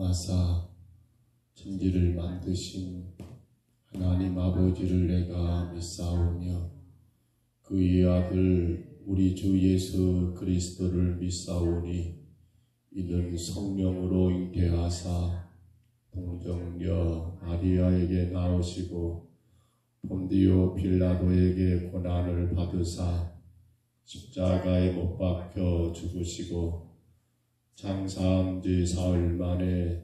사랑하사 천지를 만드신 하나님 아버지를 내가 믿사오며 그의 아들 우리 주 예수 그리스도를 믿사오니 이는 성령으로 잉태하사 동정녀 마리아에게 나오시고 본디오 빌라도에게 고난을 받으사 십자가에 못 박혀 죽으시고 장사한 지 사흘 만에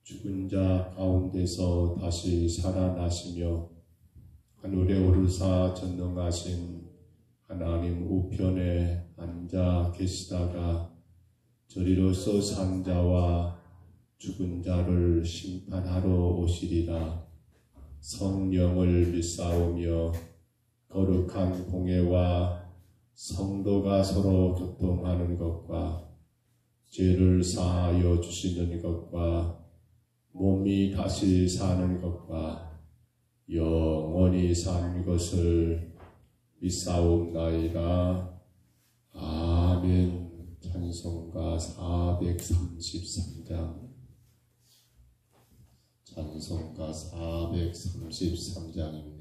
죽은 자 가운데서 다시 살아나시며 하늘에 오르사 전능하신 하나님 우편에 앉아 계시다가 저리로서 산 자와 죽은 자를 심판하러 오시리라. 성령을 믿사오며 거룩한 공회와 성도가 서로 교통하는 것과 죄를 사하여 주시는 것과 몸이 다시 사는 것과 영원히 산 것을 믿사옵나이다. 아멘. 찬송가 433장. 찬송가 433장입니다.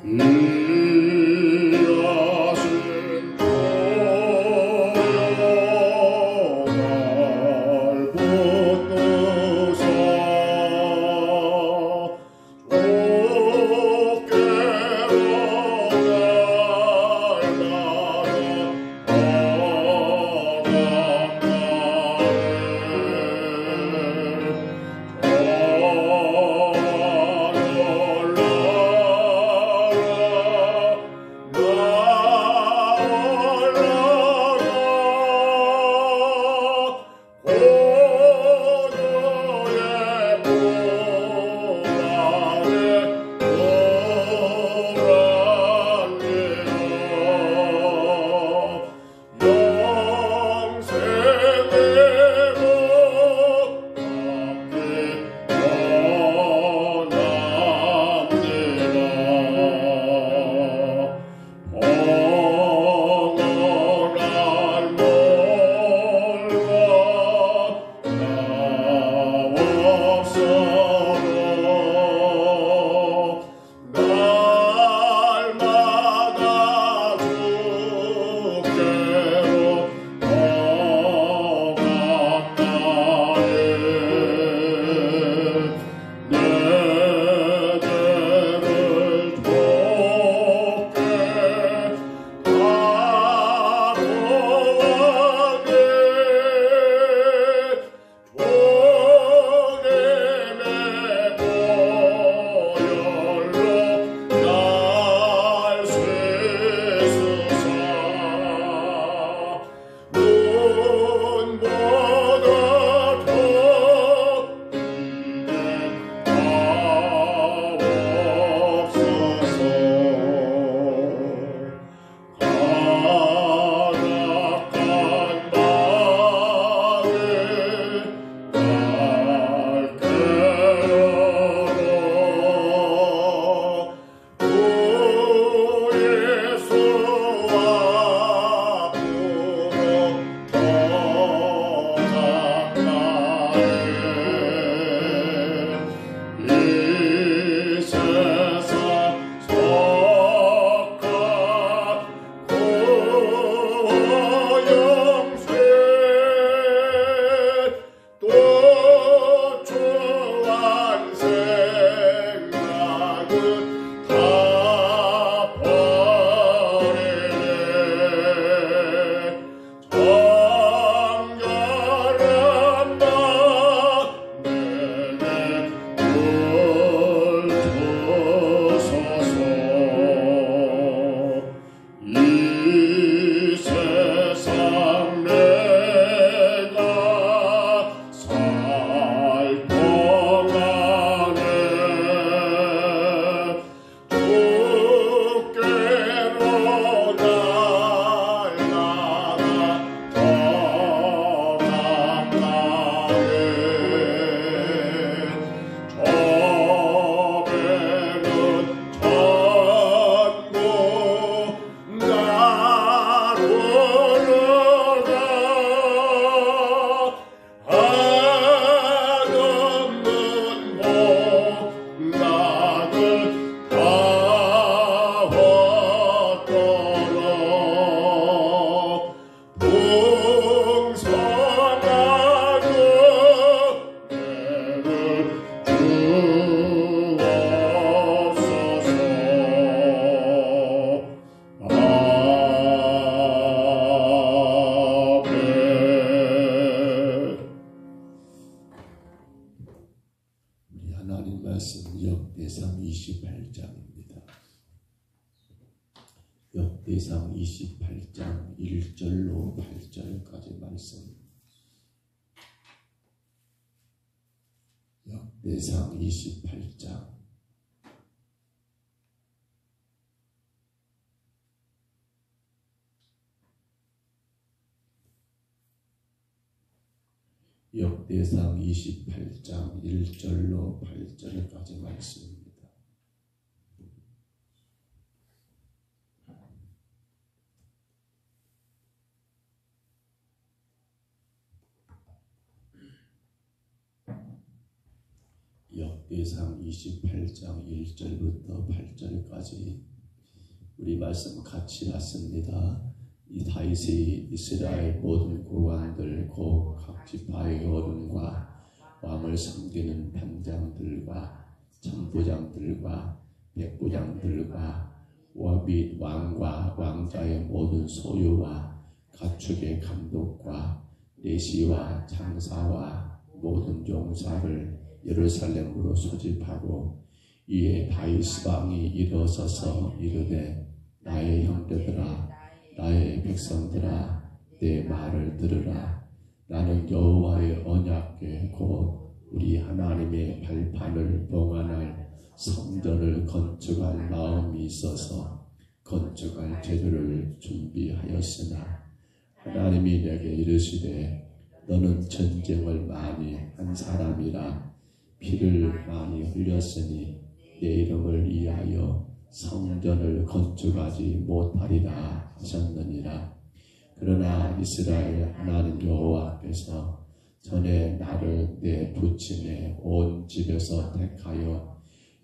그러나 역대상 28장 1절로 8절까지 말씀. 역대상 28장 역대상 28장 1절로 8절까지 말씀입니다. 역대상 28장 1절부터 8절까지 우리 말씀 같이 봤습니다. 이 다윗이 이스라엘 모든 고관들 곧 각 지파의 어른과 왕을 섬기는 반장들과 천부장들과 백부장들과 및 왕과 왕자의 모든 소유와 가축의 감독과 내시와 장사와 모든 종사를 예루살렘으로 소집하고 이에 다윗 왕이 일어서서 이르되 나의 형제들아 나의 백성들아 내 말을 들으라. 나는 여호와의 언약궤 곧 우리 하나님의 발판을 봉안할 성전을 건축할 마음이 있어서 건축할 재료를 준비하였으나 하나님이 내게 이르시되 너는 전쟁을 많이 한 사람이라 피를 많이 흘렸으니 내 이름을 위하여 성전을 건축하지 못하리라 하셨느니라. 그러나 이스라엘 하나님 여호와께서 전에 나를 내 부친의 온 집에서 택하여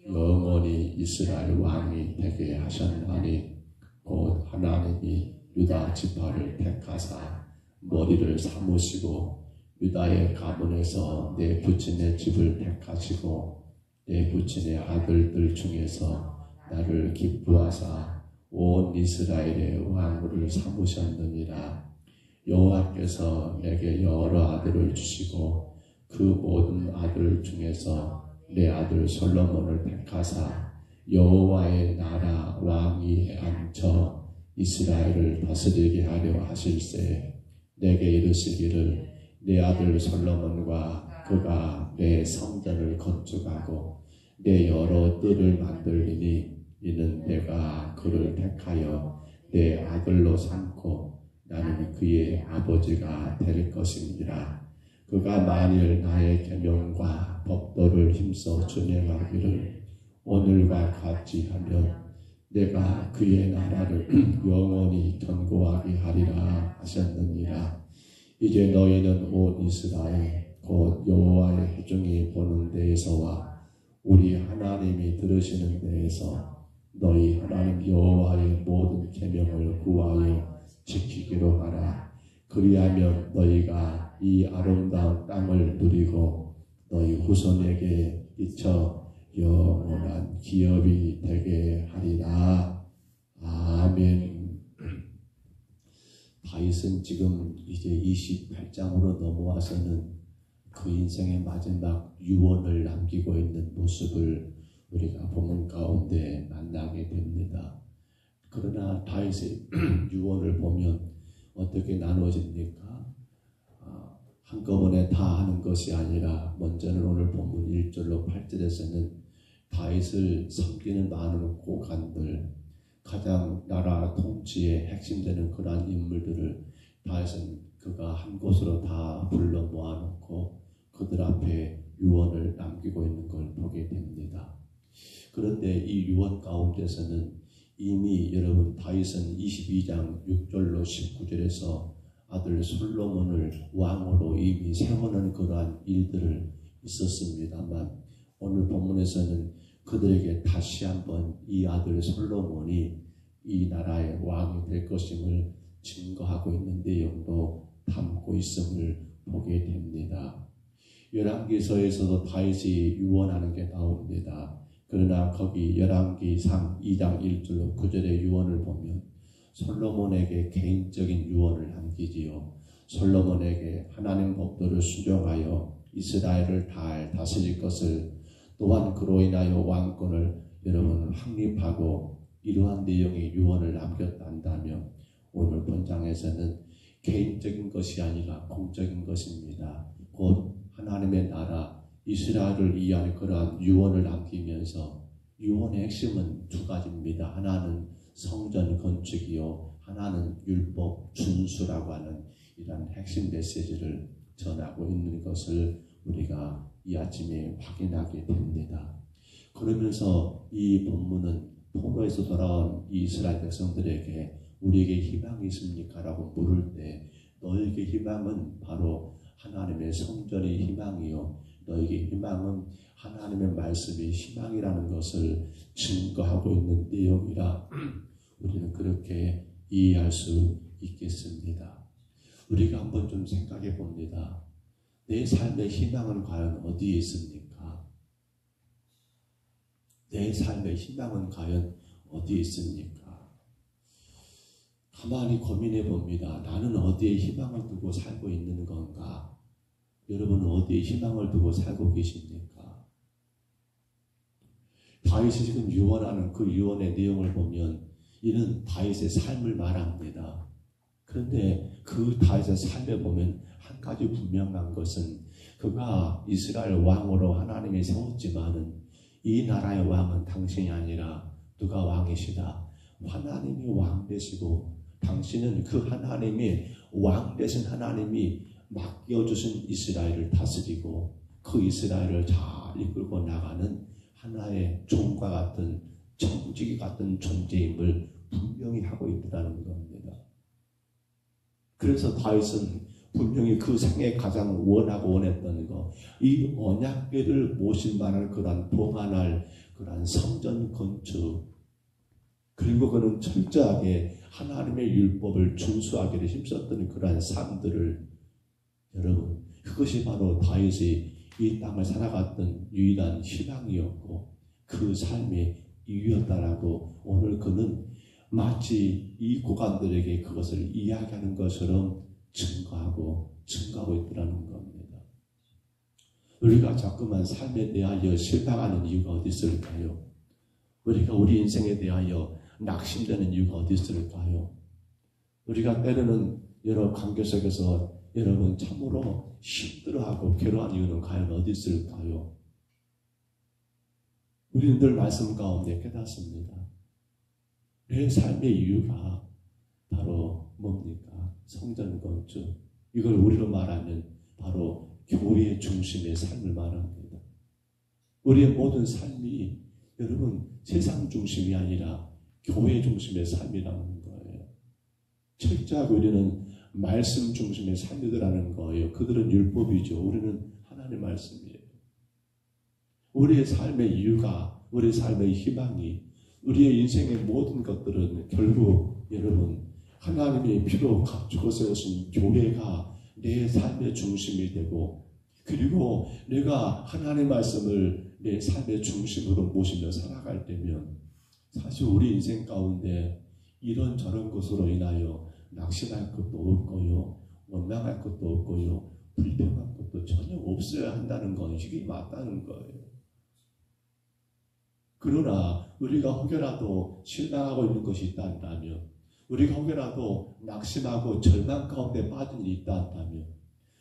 영원히 이스라엘 왕이 되게 하셨나니 곧 하나님이 유다 지파를 택하사 머리를 삼으시고 유다의 가문에서 내 부친의 집을 택하시고 내 부친의 아들들 중에서 나를 기쁘하사 온 이스라엘의 왕을 삼으셨느니라. 여호와께서 내게 여러 아들을 주시고 그 모든 아들 중에서 내 아들 솔로몬을 택하사 여호와의 나라 왕위에 앉혀 이스라엘을 다스리게 하려 하실세 내게 이르시기를 내 아들 솔로몬과 그가 내 성전을 건축하고 내 여러 뜰을 만들리니 이는 내가 그를 택하여 내 아들로 삼고 나는 그의 아버지가 될 것이니라. 그가 만일 나의 계명과 법도를 힘써 준행하기를 오늘과 같이 하면 내가 그의 나라를 영원히 견고하게 하리라 하셨느니라. 이제 너희는 온 이스라엘 곧 여호와의 회중이 보는 데에서와 우리 하나님이 들으시는 데에서 너희 하나님 여호와의 모든 계명을 구하여 지키기로 하라. 그리하면 너희가 이 아름다운 땅을 누리고 너희 후손에게 미쳐 영원한 기업이 되게 하리라. 아멘. 다윗은 지금 이제 28장으로 넘어와서는 그 인생의 마지막 유언을 남기고 있는 모습을 우리가 본문 가운데 만나게 됩니다. 그러나 다윗의 유언을 보면 어떻게 나눠집니까? 한꺼번에 다 하는 것이 아니라 먼저는 오늘 본문 1절로 8절에서는 다윗을 섬기는 많은 고관들, 가장 나라 통치의 핵심되는 그러한 인물들을 다윗은 그가 한 곳으로 다 불러 모아놓고 그들 앞에 유언을 남기고 있는 걸 보게 됩니다. 그런데 이 유언 가운데서는 이미 여러분 다윗은 22장 6절로 19절에서 아들 솔로몬을 왕으로 이미 세우는 그러한 일들을 있었습니다만 오늘 본문에서는 그들에게 다시 한번 이 아들 솔로몬이 이 나라의 왕이 될 것임을 증거하고 있는 내용도 담고 있음을 보게 됩니다. 열왕기서에서도 다윗이 유언하는 게 나옵니다. 그러나 거기 열왕기상 2장 1절로 9절의 유언을 보면 솔로몬에게 개인적인 유언을 남기지요. 솔로몬에게 하나님 법도를 수정하여 이스라엘을 잘 다스릴 것을, 또한 그로 인하여 왕권을 여러분 확립하고 이러한 내용의 유언을 남겼다면 오늘 본장에서는 개인적인 것이 아니라 공적인 것입니다. 곧 하나님의 나라 이스라엘을 위한 그러한 유언을 남기면서 유언의 핵심은 두 가지입니다. 하나는 성전 건축이요, 하나는 율법 준수라고 하는 이런 핵심 메시지를 전하고 있는 것을 우리가 이 아침에 확인하게 됩니다. 그러면서 이 본문은 포로에서 돌아온 이스라엘 백성들에게 우리에게 희망이 있습니까? 라고 물을 때 너에게 희망은 바로 하나님의 성전이 희망이요, 너에게 희망은 하나님의 말씀이 희망이라는 것을 증거하고 있는 내용이라 우리는 그렇게 이해할 수 있겠습니다. 우리가 한번 좀 생각해 봅니다. 내 삶의 희망은 과연 어디에 있습니까? 내 삶의 희망은 과연 어디에 있습니까? 가만히 고민해 봅니다. 나는 어디에 희망을 두고 살고 있는 건가? 여러분은 어디에 희망을 두고 살고 계십니까? 다윗이 지금 유언하는 그 유언의 내용을 보면 이는 다윗의 삶을 말합니다. 그런데 그 다윗의 삶에 보면 한 가지 분명한 것은 그가 이스라엘 왕으로 하나님이 세웠지만은 이 나라의 왕은 당신이 아니라 누가 왕이시다? 하나님이 왕 되시고 당신은 그 하나님이 왕 되신 하나님이 맡겨주신 이스라엘을 다스리고 그 이스라엘을 잘 이끌고 나가는 하나의 종과 같은 청지기 같은 존재임을 분명히 하고 있다는 겁니다. 그래서 다윗은 분명히 그 생에 가장 원하고 원했던 것, 이 언약궤를 모실 만한 그런 봉안할 그런 성전 건축, 그리고 그는 철저하게 하나님의 율법을 준수하기를 힘썼던 그러한 삶들을, 여러분, 그것이 바로 다윗이 이 땅을 살아갔던 유일한 희망이었고 그 삶의 이유였다라고 오늘 그는 마치 이 고관들에게 그것을 이야기하는 것처럼 증거하고 있더라는 겁니다. 우리가 자꾸만 삶에 대하여 실망하는 이유가 어디 있을까요? 우리가 우리 인생에 대하여 낙심되는 이유가 어디 있을까요? 우리가 때로는 여러 관계 속에서 여러분 참으로 힘들어하고 괴로운 이유는 과연 어디 있을까요? 우리는 늘 말씀 가운데 깨닫습니다. 내 삶의 이유가 바로 뭡니까? 성전 건축. 이걸 우리로 말하면 바로 교회의 중심의 삶을 말합니다. 우리의 모든 삶이 여러분 세상 중심이 아니라 교회 중심의 삶이라는 거예요. 철저하게 우리는 말씀 중심의 삶이라는 거예요. 그들은 율법이죠. 우리는 하나님의 말씀이에요. 우리의 삶의 이유가, 우리의 삶의 희망이, 우리의 인생의 모든 것들은 결국 여러분 하나님의 피로 갖추고 세우신 교회가 내 삶의 중심이 되고, 그리고 내가 하나님의 말씀을 내 삶의 중심으로 모시며 살아갈 때면 사실 우리 인생 가운데 이런저런 것으로 인하여 낙심할 것도 없고요, 원망할 것도 없고요, 불평할 것도 전혀 없어야 한다는 건 이게 맞다는 거예요. 그러나 우리가 혹여라도 실망하고 있는 것이 있다면, 우리가 혹여라도 낙심하고 절망 가운데 빠진 일이 있다면,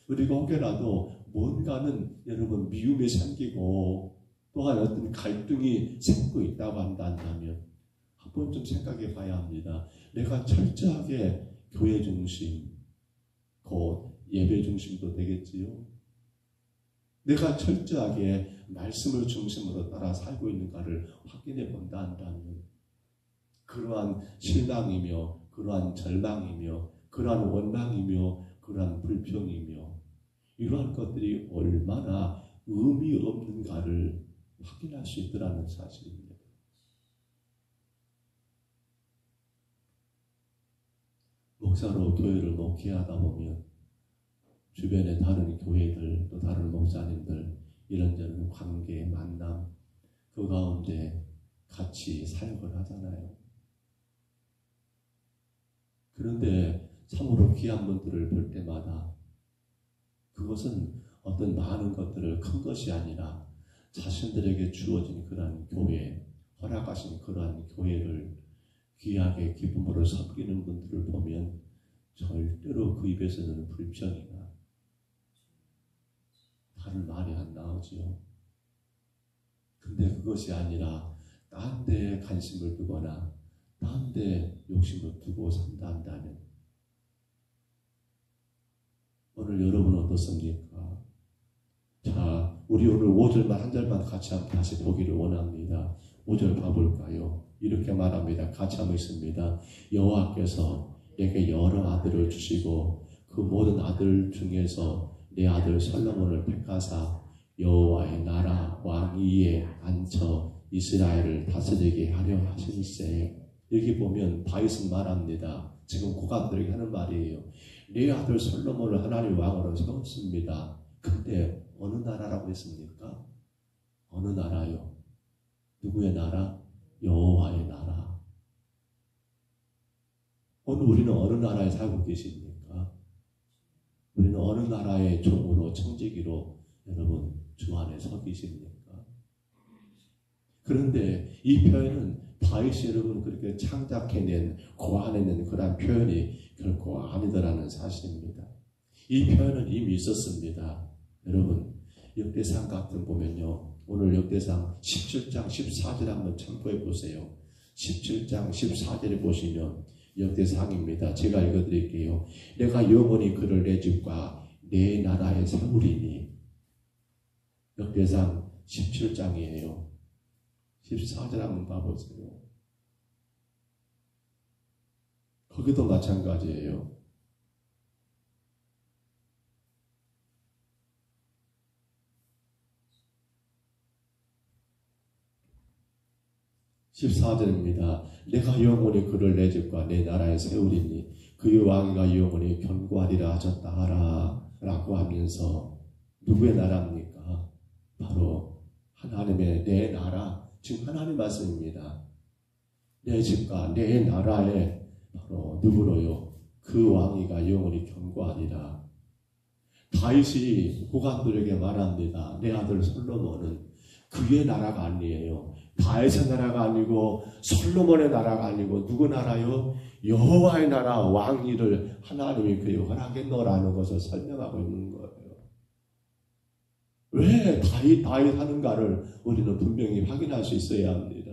우리가 혹여라도 뭔가는 여러분 미움이 생기고 또한 어떤 갈등이 생기고 있다고 한다면 한번 좀 생각해 봐야 합니다. 내가 철저하게 교회 중심, 곧 예배 중심도 되겠지요. 내가 철저하게 말씀을 중심으로 따라 살고 있는가를 확인해 본다 한다면 그러한 실망이며 그러한 절망이며 그러한 원망이며 그러한 불평이며 이러한 것들이 얼마나 의미 없는가를 확인할 수 있더라는 사실입니다. 목사로 교회를 목회하다 보면 주변의 다른 교회들 또 다른 목사님들 이런저런 관계, 만남 그 가운데 같이 사역을 하잖아요. 그런데 참으로 귀한 분들을 볼 때마다 그것은 어떤 많은 것들을 큰 것이 아니라 자신들에게 주어진 그러한 교회, 허락하신 그러한 교회를 귀하게 기쁨으로 섬기는 분들을 보면 절대로 그 입에서는 불평이나 다른 말이 안 나오지요. 근데 그것이 아니라 딴 데 관심을 두거나 딴 데 욕심을 두고 산다 한다면 오늘 여러분 어떻습니까? 자, 우리 오늘 5절만 한 절만 같이 한번 다시 보기를 원합니다. 5절 봐볼까요? 이렇게 말합니다. 같이 한번 있습니다. 여호와께서 내게 여러 아들을 주시고 그 모든 아들 중에서 내 아들 솔로몬을 택하사 여호와의 나라 왕 위에 앉혀 이스라엘을 다스리게 하려 하실세. 여기 보면 다윗은 말합니다. 지금 고관들에게 하는 말이에요. 내 아들 솔로몬을 하나님 왕으로 세웠습니다. 근데 어느 나라라고 했습니까? 어느 나라요? 누구의 나라? 여호와의 나라. 오늘 우리는 어느 나라에 살고 계십니까? 우리는 어느 나라의 종으로 청지기로 여러분 주 안에 서 계십니까? 그런데 이 표현은 다윗이 여러분 그렇게 창작해낸 고안해낸 그런 표현이 결코 아니더라는 사실입니다. 이 표현은 이미 있었습니다. 여러분 역대상 같은 보면요. 오늘 역대상 17장 14절 한번 참고해 보세요. 17장 14절에 보시면 역대상입니다. 제가 읽어드릴게요. 내가 영원히 그를 내 집과 내 나라에 세우리니. 역대상 17장이에요. 14절 한번 봐보세요. 거기도 마찬가지예요. (14절입니다) 내가 영원히 그를 내 집과 내 나라에 세우리니 그의 왕위가 영원히 견고하리라 하셨다 하라 라고 하면서 누구의 나라입니까? 바로 하나님의 내 나라, 지금 하나님 말씀입니다. 내 집과 내 나라에 바로 누구로요? 그 왕위가 영원히 견고하리라. 다윗이 고관들에게 말합니다. 내 아들 솔로몬은 그의 나라가 아니에요. 다윗의 나라가 아니고 솔로몬의 나라가 아니고 누구 나라요? 여호와의 나라 왕위를 하나님이 그의 허락에 넣으라는 것을 설명하고 있는 거예요. 왜 다윗 하는가를 우리는 분명히 확인할 수 있어야 합니다.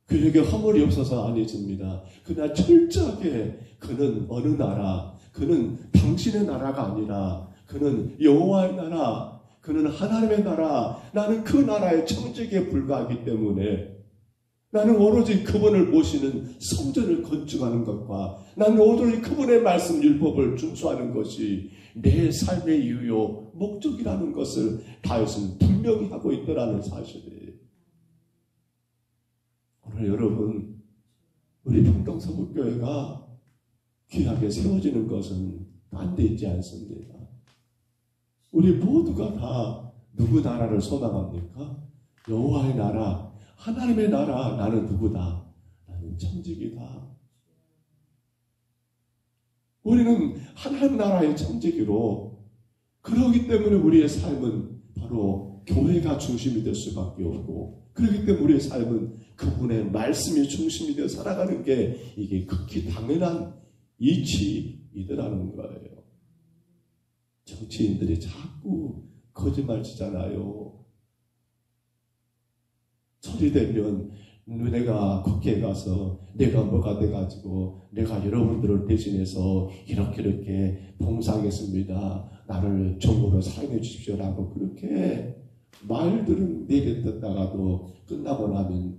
그에게 허물이 없어서 아니십니다. 그러나 철저하게 그는 어느 나라, 그는 당신의 나라가 아니라 그는 여호와의 나라, 그는 하나님의 나라, 나는 그 나라의 청지기에 불과하기 때문에 나는 오로지 그분을 모시는 성전을 건축하는 것과 나는 오로지 그분의 말씀 율법을 준수하는 것이 내 삶의 이유요 목적이라는 것을 다윗은 분명히 하고 있더라는 사실이에요. 오늘 여러분 우리 평동서북교회가 귀하게 세워지는 것은 딴 데 있지 않습니다. 우리 모두가 다 누구 나라를 소망합니까? 여호와의 나라, 하나님의 나라. 나는 누구다? 나는 청지기다. 우리는 하나님 나라의 청지기로, 그러기 때문에 우리의 삶은 바로 교회가 중심이 될 수밖에 없고, 그렇기 때문에 우리의 삶은 그분의 말씀이 중심이 되어 살아가는 게 이게 극히 당연한 이치이더라는 거예요. 정치인들이 자꾸 거짓말 치잖아요. 처리되면 내가 국회에 가서 내가 뭐가 돼가지고 내가 여러분들을 대신해서 이렇게 봉사하겠습니다. 나를 종으로 사용해 주십시오라고 그렇게 말들은 내뱉었다가도 끝나고 나면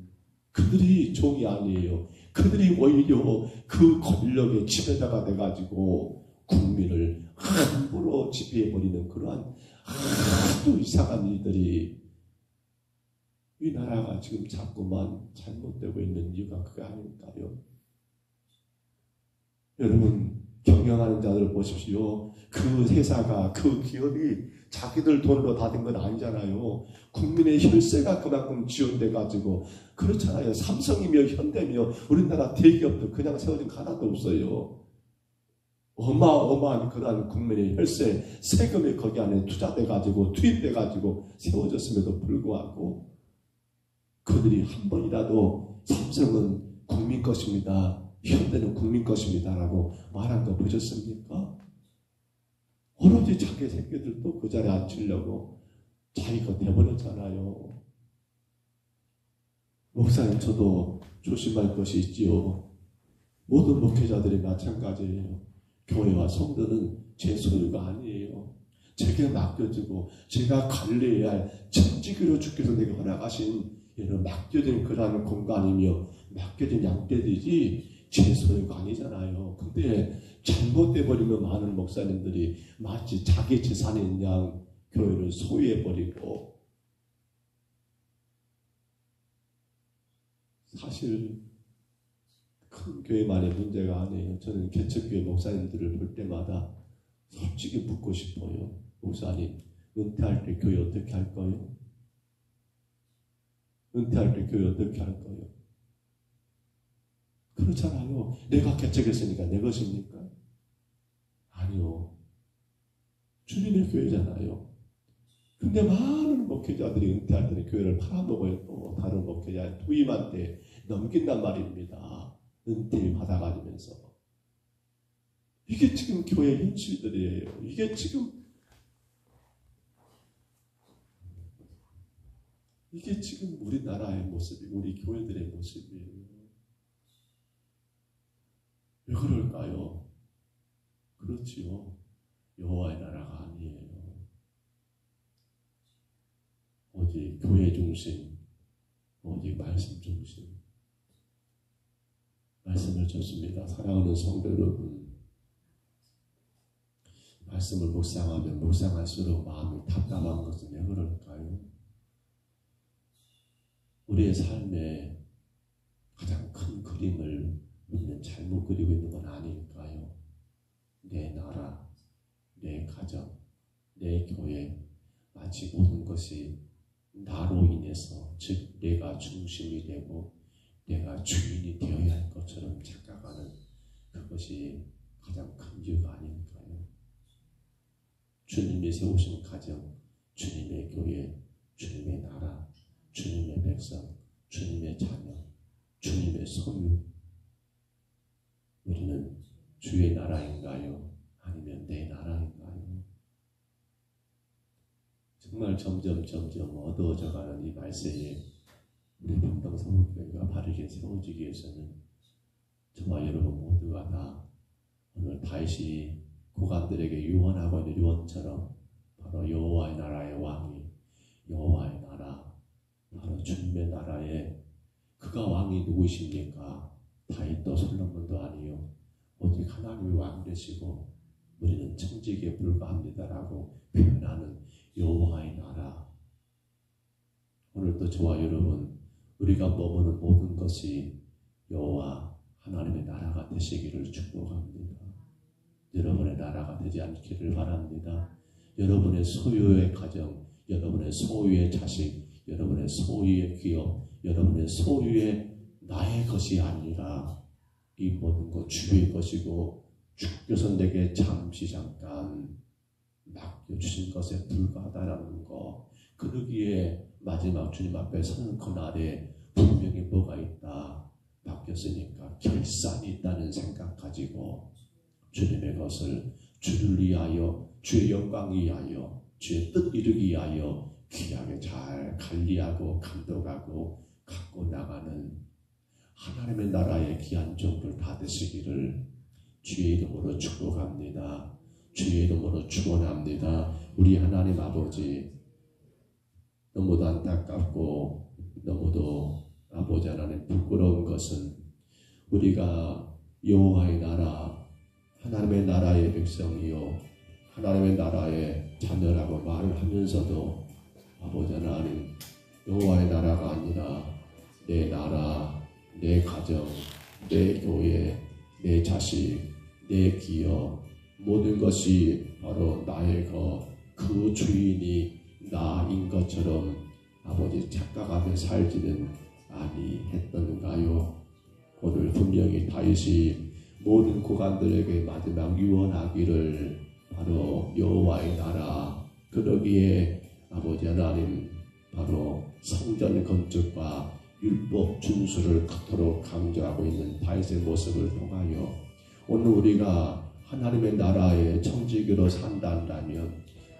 그들이 종이 아니에요. 그들이 오히려 그 권력의 지배자가 돼가지고 국민을 함부로 지배해버리는 그러한 아주 이상한 일들이 이 나라가 지금 자꾸만 잘못되고 있는 이유가 그게 아닐까요? 여러분 경영하는 자들 보십시오. 그 회사가 그 기업이 자기들 돈으로 다 된 건 아니잖아요. 국민의 혈세가 그만큼 지원돼 가지고 그렇잖아요. 삼성이며 현대며 우리나라 대기업도 그냥 세워진 거 하나도 없어요. 어마어마한 그러한 국민의 혈세, 세금이 거기 안에 투자돼 가지고 투입돼 가지고 세워졌음에도 불구하고 그들이 한 번이라도 삼성은 국민 것입니다. 현대는 국민 것입니다라고 말한 거 보셨습니까? 오로지 자기 새끼들도 그 자리에 앉히려고 자기가 돼버렸잖아요. 목사님, 저도 조심할 것이 있지요. 모든 목회자들이 마찬가지예요. 교회와 성도는 제 소유가 아니에요. 제게 맡겨지고 제가 관리해야 할 천지기로 주께서 내게 허락하신 이런 맡겨진 그러한 공간이며 맡겨진 양떼들이지 제 소유가 아니잖아요. 근데 잘못돼 버리면 많은 목사님들이 마치 자기 재산인 양 교회를 소유해 버리고, 사실 큰 교회만의 문제가 아니에요. 저는 개척교회 목사님들을 볼 때마다 솔직히 묻고 싶어요. 목사님, 은퇴할 때 교회 어떻게 할 거예요? 은퇴할 때 교회 어떻게 할 거예요? 그렇잖아요. 내가 개척했으니까 내 것입니까? 아니요. 주님의 교회잖아요. 근데 많은 목회자들이 은퇴할 때는 교회를 팔아먹어요. 또 다른 목회자 부임한테 넘긴단 말입니다. 은퇴 받아가지면서. 이게 지금 교회 현실들이에요. 이게 지금 우리나라의 모습이고 우리 교회들의 모습이에요. 왜 그럴까요? 그렇지요. 여호와의 나라가 아니에요. 오직 교회 중심, 오직 말씀 중심. 말씀을 줬습니다. 사랑하는 성도 여러분, 말씀을 묵상하면 묵상할수록 마음이 답답한 것은 왜 그럴까요? 우리의 삶에 가장 큰 그림을 우리는 잘못 그리고 있는 건 아닐까요? 내 나라, 내 가정, 내 교회, 마치 모든 것이 나로 인해서, 즉 내가 중심이 되고 내가 주인이 되어야 할 것처럼 착각하는 그것이 가장 큰 이유가 아닐까요? 주님이 세우신 가정, 주님의 교회, 주님의 나라, 주님의 백성, 주님의 자녀, 주님의 소유. 우리는 주의 나라인가요? 아니면 내 나라인가요? 정말 점점 어두워져가는 이 말세에 우리 평등성교회가 바르게 세워지기 위해서는 저와 여러분 모두가 다 오늘 다윗이 고관들에게 유언하고 있는 유언처럼 바로 여호와의 나라의 왕이, 여호와의 나라, 바로 주님의 나라에 그가 왕이 누구십니까? 다윗도 솔로몬도 아니요, 오직 하나님의 왕 되시고 우리는 청지기에 불과합니다라고 표현하는 여호와의 나라. 오늘도 저와 여러분, 우리가 머무는 모든 것이 여호와 하나님의 나라가 되시기를 축복합니다. 여러분의 나라가 되지 않기를 바랍니다. 여러분의 소유의 가정, 여러분의 소유의 자식, 여러분의 소유의 기업, 여러분의 소유의 나의 것이 아니라 이 모든 것 주의 것이고 주께서 내게 잠시 잠깐 맡겨주신 것에 불과하다라는 거, 그러기에 마지막 주님 앞에 서는 그날에 분명히 뭐가 있다, 맡겼으니까 결산이 있다는 생각 가지고 주님의 것을 주를 위하여, 주의 영광 위하여, 주의 뜻 이루기 위하여 귀하게 잘 관리하고 감독하고 갖고 나가는 하나님의 나라의 귀한 종들 다 되시기를 주의 이름으로 축복합니다. 주의 이름으로 축원합니다. 우리 하나님 아버지, 너무도 안타깝고 너무도 아버지 하나님 부끄러운 것은 우리가 여호와의 나라, 하나님의 나라의 백성이요 하나님의 나라의 자녀라고 말을 하면서도 아버지 하나님, 여호와의 나라가 아니라 내 나라, 내 가정, 내 교회, 내 자식, 내 기업, 모든 것이 바로 나의 것, 그 주인이 나인 것처럼 아버지 착각하며 살지는 아니했던가요? 오늘 분명히 다윗이 모든 고관들에게 마지막 유언하기를 바로 여호와의 나라, 그러기에 아버지 하나님 바로 성전 건축과 율법 준수를 그토록 강조하고 있는 다윗의 모습을 통하여 오늘 우리가 하나님의 나라의 청지기로 산다 한다면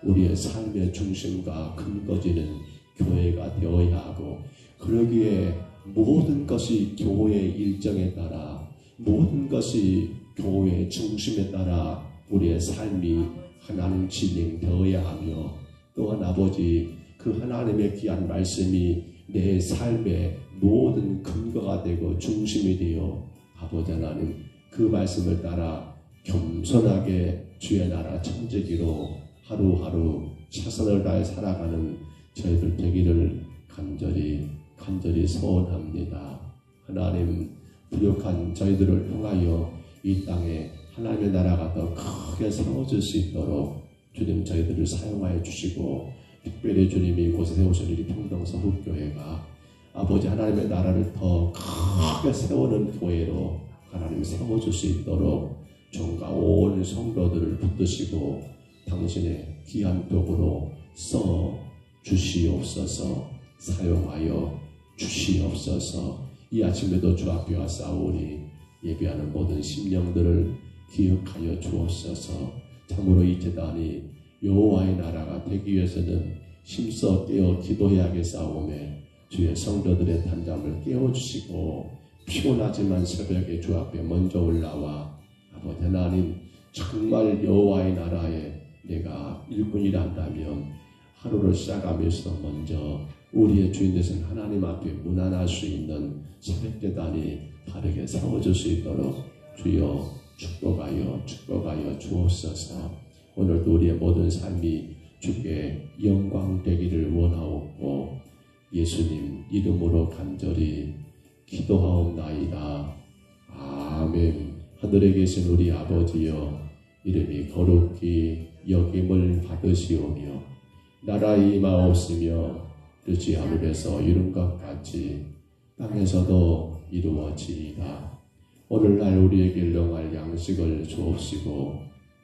우리의 삶의 중심과 근거지는 교회가 되어야 하고, 그러기에 모든 것이 교회의 일정에 따라, 모든 것이 교회의 중심에 따라 우리의 삶이 하나님 진행되어야 하며, 또한 아버지 그 하나님의 귀한 말씀이 내 삶의 모든 근거가 되고 중심이 되어 아버지 하나님 그 말씀을 따라 겸손하게 주의 나라 청지기로 하루하루 최선을 다해 살아가는 저희들 되기를 간절히 소원합니다. 하나님, 부족한 저희들을 통하여 이 땅에 하나님의 나라가 더 크게 세워질 수 있도록 주님 저희들을 사용하여 주시고, 특별히 주님이 이곳에 세우신 이 평동서북교회가 아버지 하나님의 나라를 더 크게 세우는 교회로 하나님 세워줄 수 있도록 종과 온 성도들을 붙드시고 당신의 귀한 벽으로 써 주시옵소서, 사용하여 주시옵소서. 이 아침에도 주 앞에 왔사오니 예배하는 모든 심령들을 기억하여 주옵소서. 참으로 이 제단이 여호와의 나라가 되기 위해서는 힘써 깨어 기도해야겠사오매 주의 성도들의 단잠을 깨워주시고, 피곤하지만 새벽에 주 앞에 먼저 올라와 아버지 하나님, 정말 여호와의 나라에 내가 일꾼이라 한다면 하루를 시작하면서 먼저 우리의 주인 되신 하나님 앞에 문안할 수 있는 새벽제단이 바르게 세워질 수 있도록 주여 축복하여 주옵소서. 오늘도 우리의 모든 삶이 주께 영광 되기를 원하옵고 예수님 이름으로 간절히 기도하옵나이다. 아멘. 하늘에 계신 우리 아버지여, 이름이 거룩히 여김을 받으시오며 나라의 임하옵시며 뜻이 하늘에서 이룬 것 같이 땅에서도 이루어지이다. 오늘날 우리에게 일용할 양식을 주옵시고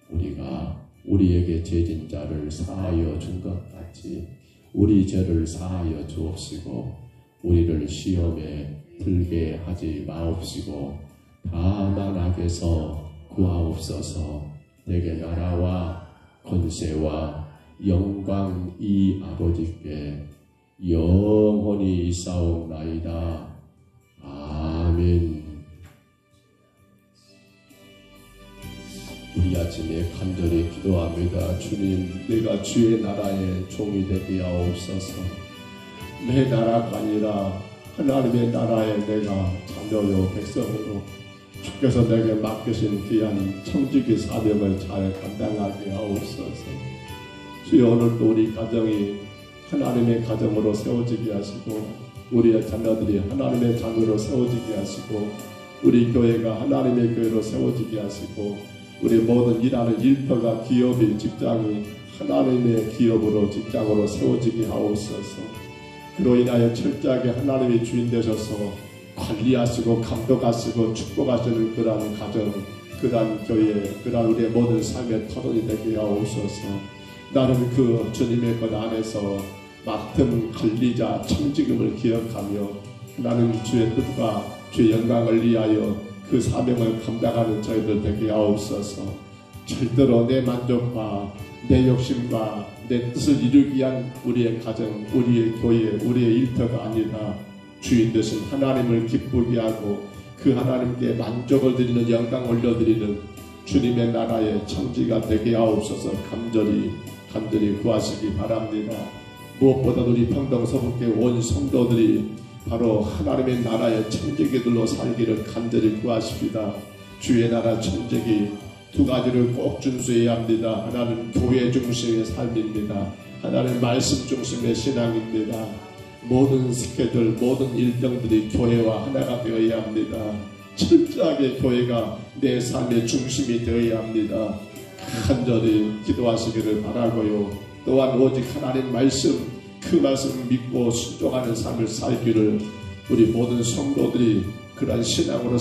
우리가 우리에게 죄진 자를 사하여 준 것 같이 우리 죄를 사하여 주옵시고 우리를 시험에 들게 하지 마옵시고 다만 악에서 구하옵소서. 내게 나라와 권세와 영광이 아버지께 영원히 있사옵나이다. 아멘. 우리 아침에 간절히 기도합니다. 주님, 내가 주의 나라의 종이 되게 하옵소서. 내 나라가 아니라 하나님의 나라에 내가 자녀요 백성으로 주께서 내게 맡기신 귀한 청지기 사명을 잘 감당하게 하옵소서. 주여, 오늘도 우리 가정이 하나님의 가정으로 세워지게 하시고 우리의 자녀들이 하나님의 자녀로 세워지게 하시고 우리 교회가 하나님의 교회로 세워지게 하시고 우리 모든 일하는 일터가 기업이 직장이 하나님의 기업으로 직장으로 세워지게 하옵소서. 그로 인하여 철저하게 하나님의 주인 되셔서 관리하시고 감독하시고 축복하시는 그러한 가정, 그러한 교회, 그러한 우리의 모든 삶의 터전이 되게 하옵소서. 나는 그 주님의 것 안에서 맡은 관리자 청지금을 기억하며 나는 주의 뜻과 주의 영광을 위하여 그 사명을 감당하는 저희들 되게 하옵소서. 절대로 내 만족과 내 욕심과 내 뜻을 이루기 위한 우리의 가정, 우리의 교회, 우리의 일터가 아니라 주인 되신 하나님을 기쁘게 하고 그 하나님께 만족을 드리는 영광 올려드리는 주님의 나라의 청지가 되게 하옵소서. 간절히 구하시기 바랍니다. 무엇보다도 우리 평동서북교회 온 성도들이 바로 하나님의 나라의 청지기들로 살기를 간절히 구하십니다. 주의 나라 청지기 두 가지를 꼭 준수해야 합니다. 하나는 교회 중심의 삶입니다. 하나는 말씀 중심의 신앙입니다. 모든 스케줄, 모든 일정들이 교회와 하나가 되어야 합니다. 철저하게 교회가 내 삶의 중심이 되어야 합니다. 간절히 기도하시기를 바라고요. 또한 오직 하나님 말씀, 그 말씀을 믿고 순종하는 삶을 살기를 우리 모든 성도들이 그러한 신앙으로